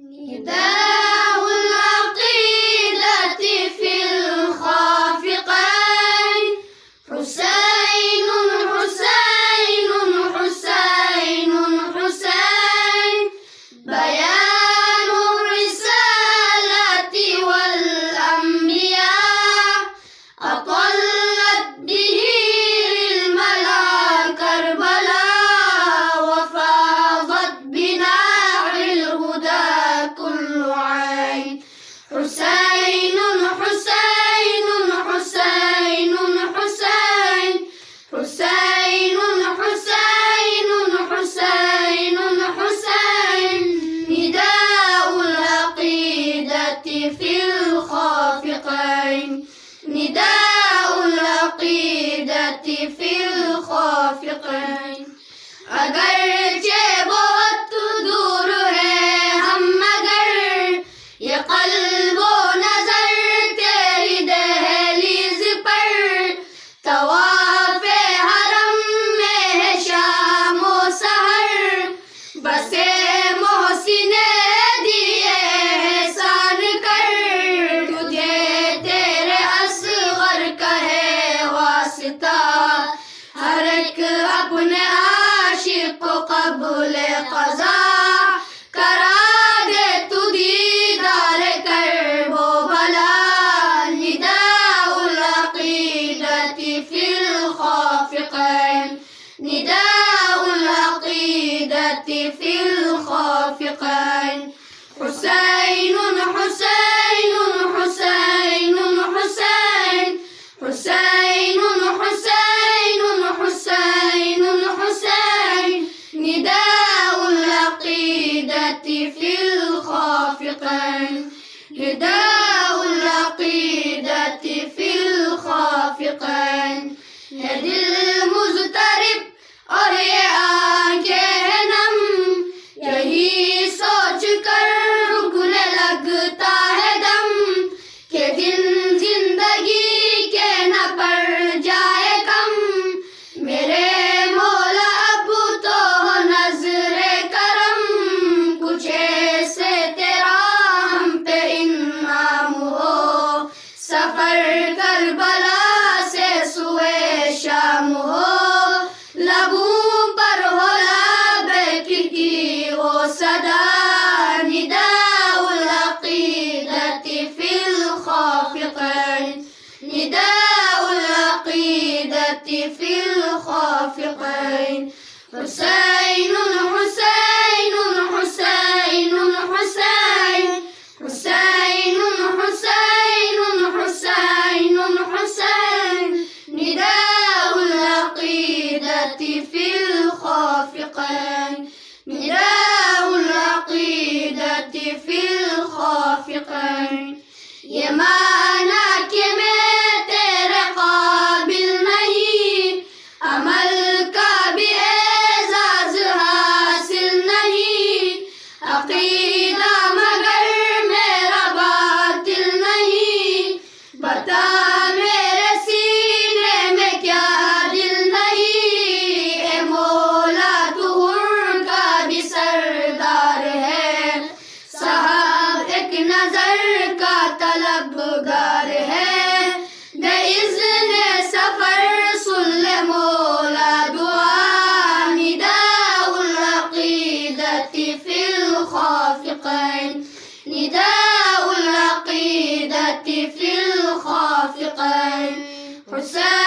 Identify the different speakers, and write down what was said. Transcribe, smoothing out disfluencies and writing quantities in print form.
Speaker 1: نداء العقيدة في الخافقين حسين حسين حسين حسين بيان الرسالة والأنبياء أطلت به الملا كربلاء وفاضت بنار الهدى كل عين حسين حسين حسين حسين حسين حسين حسين حسين نداء العقيدة في الخافقين نداء العقيدة في الخافقين अगरचे बहुत दूर है हम मगर ये कल्बो नजर तेरी दहलीज पर तवाफ़े हरम में है शाम व सहर बसे मोहसिने दिए एहसान कर तुझे तेरे असगर का है वास्ता हर एक अपने आशिक को कबूल क़ज़ा करा दे तू दीदार कर वो भला निदाउल अक़ीदति फिल ख़ाफ़िक़ैन निदाउल अक़ीदति फिल ख़ाफ़िक़ैन हुसैन हुसैन हुसैन हुसैन हुसैन حسين حسين حسين نداء العقيدة في الخافقين نداء العقيدة في الخافقين है दिल मुज़तरिब और ये आंखें हैं नम यही सोच कर रुकने लगता है दम के दिन जिंदगी के न पड़ जाए कम मेरे मौला अब तो नजरे करम कुछ ऐसे तेरा हम पे इनाम हो सफर करबला से सुए शाम हो लबों पर हो लाबेक की वो सदा निदाउल अक़ीदति फिल ख़ाफ़िक़ैन निदाउल अक़ीदति फिल ख़ाफ़िक़ैन हुसैन हुसैन हुसैन हुसैन हुसैन हुसैन हुसैन हुसैन निदाउल अक़ीदति फिल ख़ाफ़िक़ैन निदाउल अक़ीदति फिल ख़ाफ़िक़ैन ये माना कि मैं तेरे काबिल नहीं अमल का भी एजाज हासिल नहीं अक़ीदा मगर मेरा बातिल नहीं बता मेरे सीने में क्या दिल नहीं ए मौला तू हुर का भी सरदार है साहब एक नजर का तलबगार है बेइज़्ने सफर सुन ले मौला दुआ निदाउल अक़ीदति फिल ख़ाफ़िक़ैन निदाउल अक़ीदति फिल ख़ाफ़िक़ैन हुसैन